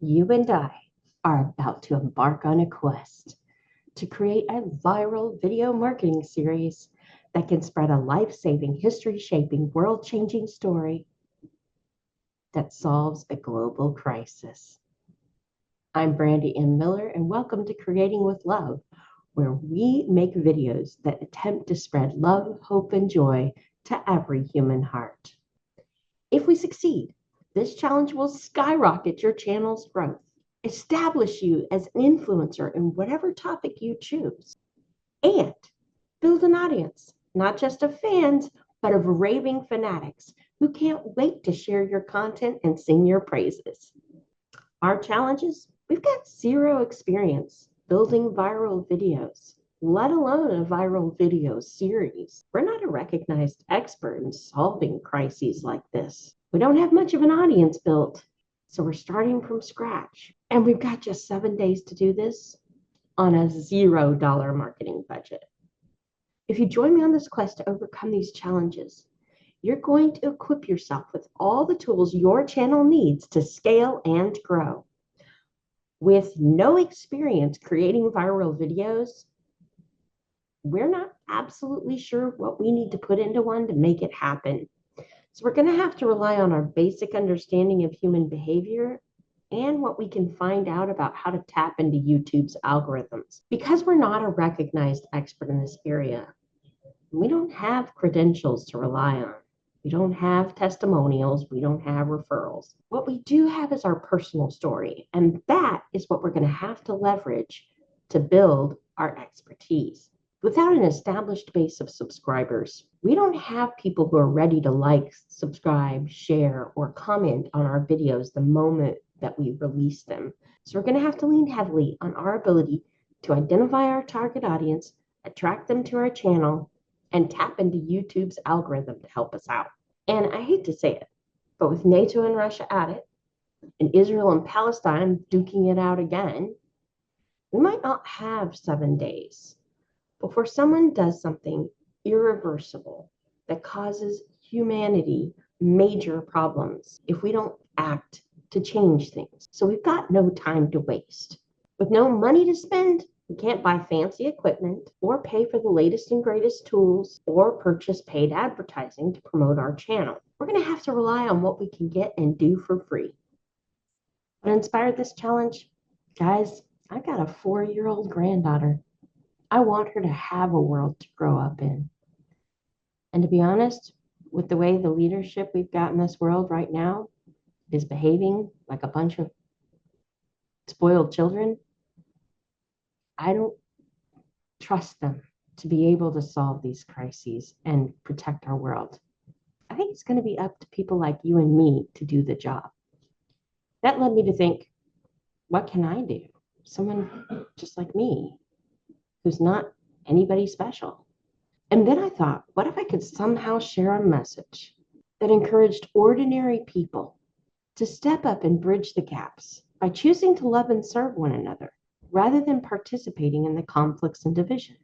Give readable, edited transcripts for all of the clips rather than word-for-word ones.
You and I are about to embark on a quest to create a viral video marketing series that can spread a life saving, history shaping, world changing story that solves a global crisis. I'm Brandy M. Miller, and welcome to Creating with Love, where we make videos that attempt to spread love, hope, and joy to every human heart. If we succeed, this challenge will skyrocket your channel's growth, establish you as an influencer in whatever topic you choose, and build an audience, not just of fans, but of raving fanatics who can't wait to share your content and sing your praises. Our challenges: we've got zero experience building viral videos, let alone a viral video series. We're not a recognized expert in solving crises like this. We don't have much of an audience built, so we're starting from scratch. And we've got just 7 days to do this on a $0 marketing budget. If you join me on this quest to overcome these challenges, you're going to equip yourself with all the tools your channel needs to scale and grow. With no experience creating viral videos, we're not absolutely sure what we need to put into one to make it happen. So we're going to have to rely on our basic understanding of human behavior and what we can find out about how to tap into YouTube's algorithms. Because we're not a recognized expert in this area, we don't have credentials to rely on. We don't have testimonials. We don't have referrals. What we do have is our personal story, and that is what we're going to have to leverage to build our expertise. Without an established base of subscribers, we don't have people who are ready to like, subscribe, share, or comment on our videos the moment that we release them. So we're going to have to lean heavily on our ability to identify our target audience, attract them to our channel, and tap into YouTube's algorithm to help us out. And I hate to say it, but with NATO and Russia at it, and Israel and Palestine duking it out again, we might not have 7 days before someone does something irreversible that causes humanity major problems if we don't act to change things. So we've got no time to waste. With no money to spend, we can't buy fancy equipment or pay for the latest and greatest tools or purchase paid advertising to promote our channel. We're going to have to rely on what we can get and do for free. What inspired this challenge? Guys, I've got a 4-year-old granddaughter. I want her to have a world to grow up in. And to be honest, with the way the leadership we've got in this world right now is behaving like a bunch of spoiled children, I don't trust them to be able to solve these crises and protect our world. I think it's going to be up to people like you and me to do the job. That led me to think, what can I do? Someone just like me, who's not anybody special. And then I thought, what if I could somehow share a message that encouraged ordinary people to step up and bridge the gaps by choosing to love and serve one another rather than participating in the conflicts and division?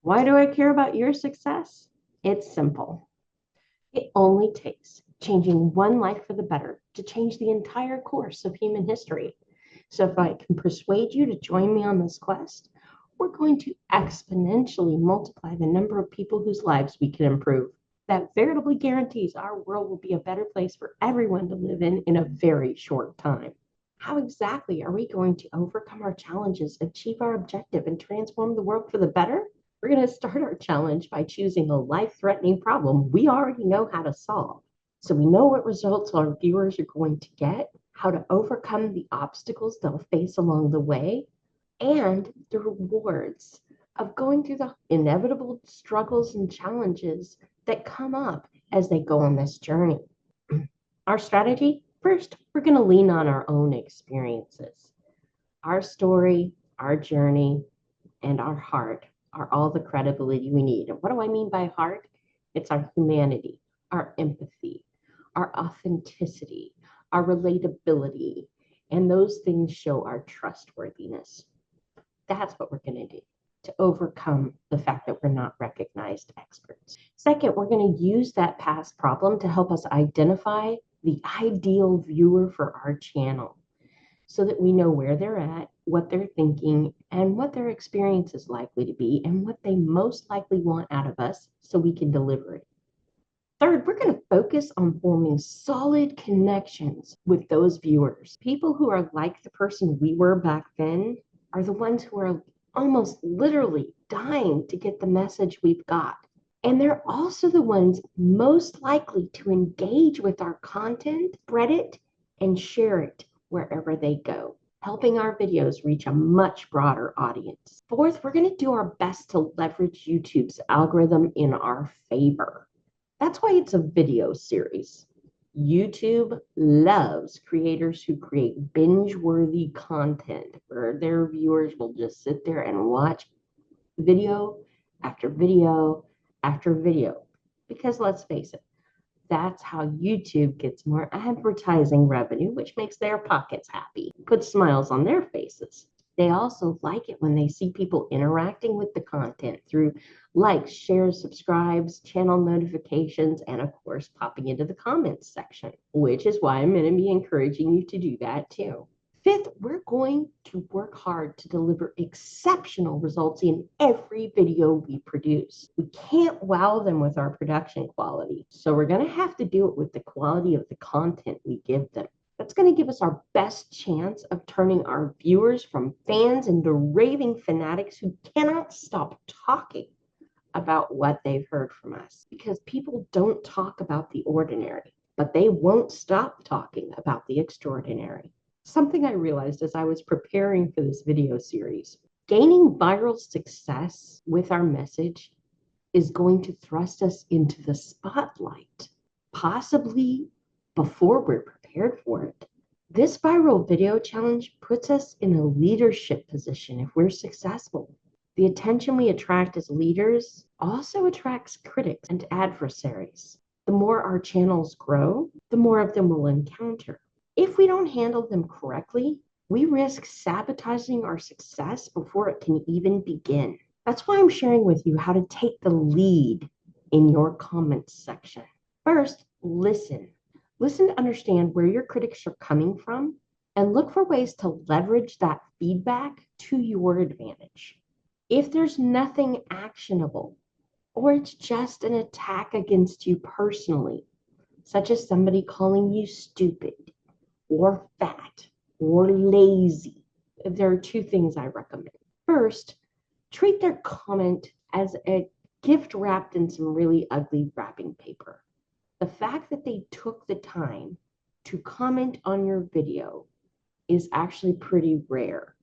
Why do I care about your success? It's simple. It only takes changing one life for the better to change the entire course of human history. So if I can persuade you to join me on this quest, we're going to exponentially multiply the number of people whose lives we can improve. That veritably guarantees our world will be a better place for everyone to live in a very short time. How exactly are we going to overcome our challenges, achieve our objective, and transform the world for the better? We're going to start our challenge by choosing a life-threatening problem we already know how to solve. So we know what results our viewers are going to get, how to overcome the obstacles they'll face along the way, and the rewards of going through the inevitable struggles and challenges that come up as they go on this journey. Our strategy: first, we're going to lean on our own experiences. Our story, our journey, and our heart are all the credibility we need. And what do I mean by heart? It's our humanity, our empathy, our authenticity, our relatability, and those things show our trustworthiness. That's what we're going to do to overcome the fact that we're not recognized experts. Second, we're going to use that past problem to help us identify the ideal viewer for our channel. so that we know where they're at, what they're thinking, and what their experience is likely to be, and what they most likely want out of us so we can deliver it. Third, we're going to focus on forming solid connections with those viewers. People who are like the person we were back then are the ones who are almost literally dying to get the message we've got. And they're also the ones most likely to engage with our content, spread it, and share it wherever they go, helping our videos reach a much broader audience. Fourth, we're going to do our best to leverage YouTube's algorithm in our favor. That's why it's a video series. YouTube loves creators who create binge-worthy content where their viewers will just sit there and watch video after video after video. Because let's face it, that's how YouTube gets more advertising revenue, which makes their pockets happy, puts smiles on their faces. They also like it when they see people interacting with the content through likes, shares, subscribes, channel notifications, and of course, popping into the comments section, which is why I'm going to be encouraging you to do that too. Fifth, we're going to work hard to deliver exceptional results in every video we produce. We can't wow them with our production quality, so we're going to have to do it with the quality of the content we give them. That's going to give us our best chance of turning our viewers from fans into raving fanatics who cannot stop talking about what they've heard from us. Because people don't talk about the ordinary, but they won't stop talking about the extraordinary. Something I realized as I was preparing for this video series, gaining viral success with our message is going to thrust us into the spotlight, possibly before we're prepared for it. This viral video challenge puts us in a leadership position if we're successful. The attention we attract as leaders also attracts critics and adversaries. The more our channels grow, the more of them we'll encounter. If we don't handle them correctly, we risk sabotaging our success before it can even begin. That's why I'm sharing with you how to take the lead in your comments section. First, listen. Listen to understand where your critics are coming from and look for ways to leverage that feedback to your advantage. If there's nothing actionable, or it's just an attack against you personally, such as somebody calling you stupid, or fat, or lazy, there are two things I recommend. First, treat their comment as a gift wrapped in some really ugly wrapping paper. The fact that they took the time to comment on your video is actually pretty rare.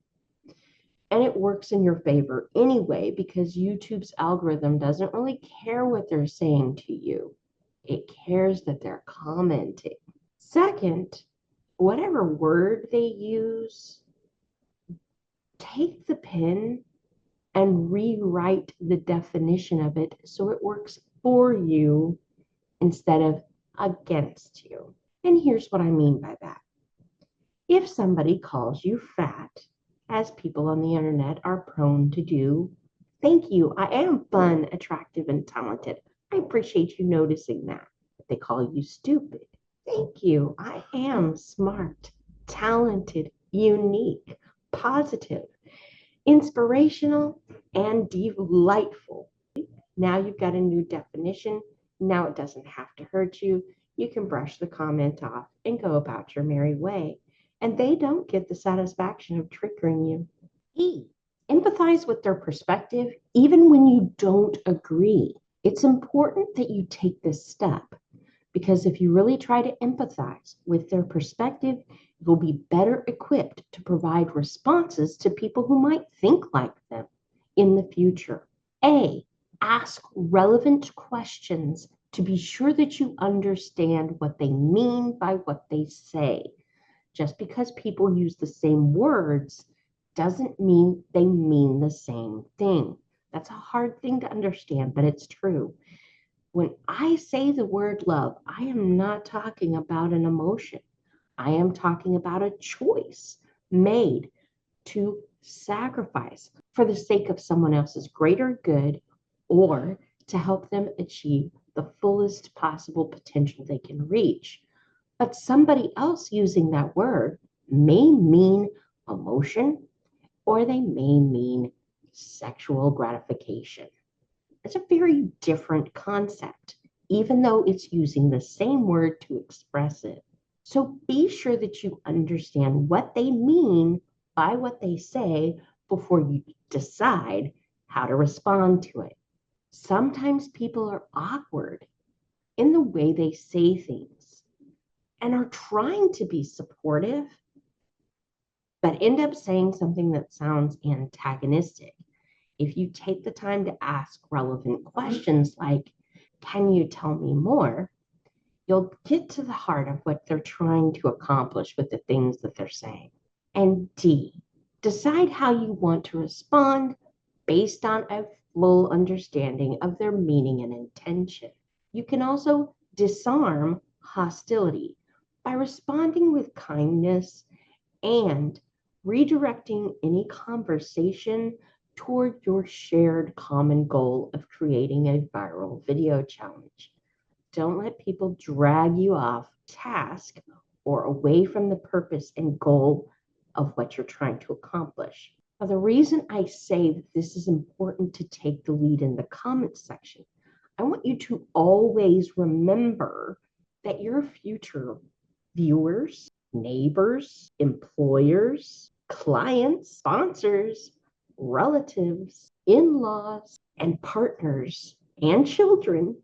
And it works in your favor anyway, because YouTube's algorithm doesn't really care what they're saying to you. It cares that they're commenting. Second, whatever word they use, take the pen and rewrite the definition of it so it works for you instead of against you. And here's what I mean by that. If somebody calls you fat, as people on the internet are prone to do, thank you, I am fun, attractive, and talented. I appreciate you noticing that. If they call you stupid, thank you, I am smart, talented, unique, positive, inspirational, and delightful. Now you've got a new definition. Now it doesn't have to hurt you. You can brush the comment off and go about your merry way. And they don't get the satisfaction of triggering you. E, empathize with their perspective even when you don't agree. It's important that you take this step, because if you really try to empathize with their perspective, you'll be better equipped to provide responses to people who might think like them in the future. A, ask relevant questions to be sure that you understand what they mean by what they say. Just because people use the same words doesn't mean they mean the same thing. That's a hard thing to understand, but it's true. When I say the word love, I am not talking about an emotion. I am talking about a choice made to sacrifice for the sake of someone else's greater good, or to help them achieve the fullest possible potential they can reach. But somebody else using that word may mean emotion or they may mean sexual gratification. It's a very different concept, even though it's using the same word to express it. So be sure that you understand what they mean by what they say before you decide how to respond to it. Sometimes people are awkward in the way they say things and are trying to be supportive, but end up saying something that sounds antagonistic. If you take the time to ask relevant questions like, can you tell me more? You'll get to the heart of what they're trying to accomplish with the things that they're saying. And D, decide how you want to respond based on a full understanding of their meaning and intention. You can also disarm hostility by responding with kindness and redirecting any conversation toward your shared common goal of creating a viral video challenge. Don't let people drag you off task or away from the purpose and goal of what you're trying to accomplish. Now, the reason I say that this is important to take the lead in the comments section, I want you to always remember that your future viewers, neighbors, employers, clients, sponsors, relatives, in-laws, and partners, and children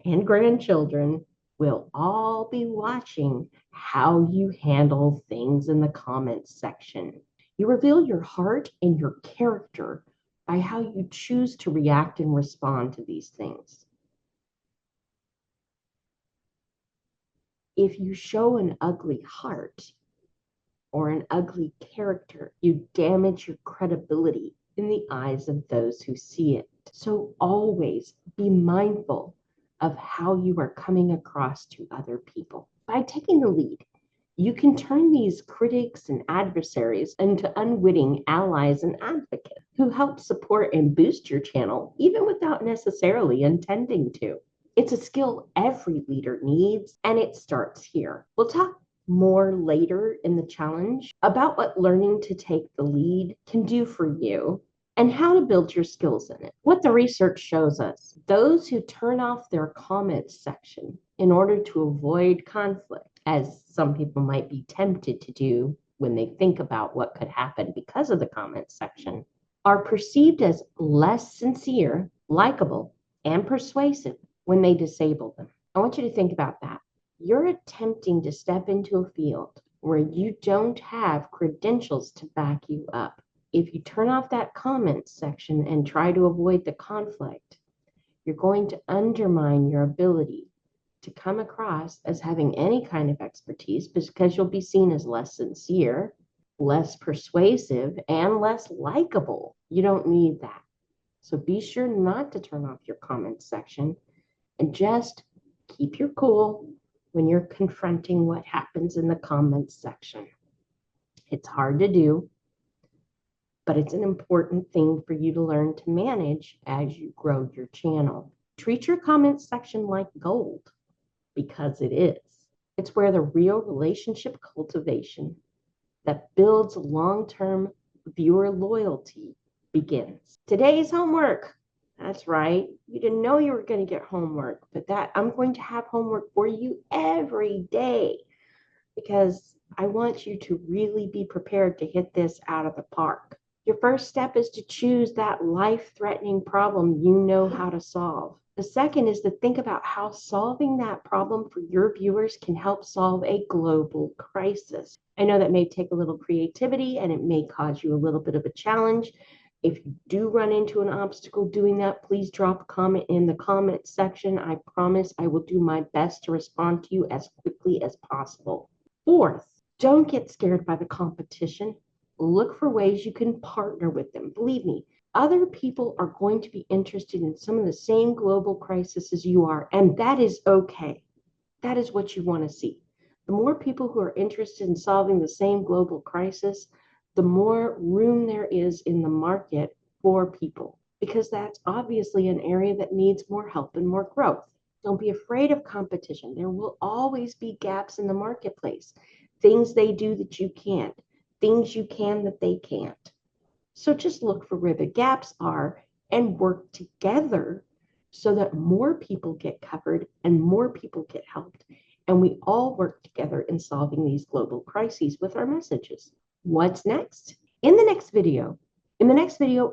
and grandchildren will all be watching how you handle things in the comments section. You reveal your heart and your character by how you choose to react and respond to these things. If you show an ugly heart or an ugly character, you damage your credibility in the eyes of those who see it. So always be mindful of how you are coming across to other people. By taking the lead, you can turn these critics and adversaries into unwitting allies and advocates who help support and boost your channel, even without necessarily intending to. It's a skill every leader needs, and it starts here. We'll talk more later in the challenge about what learning to take the lead can do for you and how to build your skills in it. What the research shows us, those who turn off their comments section in order to avoid conflict, as some people might be tempted to do when they think about what could happen because of the comments section, are perceived as less sincere, likable, and persuasive when they disable them. I want you to think about that. You're attempting to step into a field where you don't have credentials to back you up. If you turn off that comments section and try to avoid the conflict, you're going to undermine your ability to come across as having any kind of expertise because you'll be seen as less sincere, less persuasive, and less likable. You don't need that. So be sure not to turn off your comments section and just keep your cool when you're confronting what happens in the comments section. It's hard to do, but it's an important thing for you to learn to manage as you grow your channel. Treat your comments section like gold, because it is. It's where the real relationship cultivation that builds long-term viewer loyalty begins. Today's homework. That's right. You didn't know you were going to get homework, but I'm going to have homework for you every day because I want you to really be prepared to hit this out of the park. Your first step is to choose that life-threatening problem you know how to solve. The second is to think about how solving that problem for your viewers can help solve a global crisis. I know that may take a little creativity and it may cause you a little bit of a challenge. If you do run into an obstacle doing that, please drop a comment in the comment section. I promise I will do my best to respond to you as quickly as possible. Fourth, don't get scared by the competition. Look for ways you can partner with them. Believe me, other people are going to be interested in some of the same global crises as you are, and that is okay. That is what you want to see. The more people who are interested in solving the same global crisis, the more room there is in the market for people, because that's obviously an area that needs more help and more growth. Don't be afraid of competition. There will always be gaps in the marketplace. things they do that you can't, things you can that they can't. So just look for where the gaps are and work together so that more people get covered and more people get helped. And we all work together in solving these global crises with our messages. What's next? In the next video,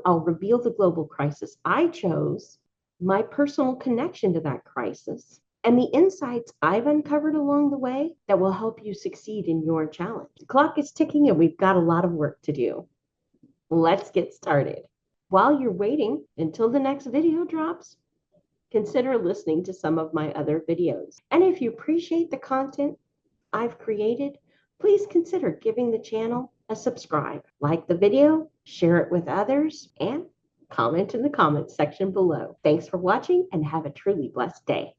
I'll reveal the global crisis I chose, my personal connection to that crisis, and the insights I've uncovered along the way that will help you succeed in your challenge. The clock is ticking and we've got a lot of work to do. Let's get started. While you're waiting until the next video drops, consider listening to some of my other videos. And if you appreciate the content I've created, please consider giving the channel a subscribe. Like the video, share it with others, and comment in the comments section below. Thanks for watching and have a truly blessed day.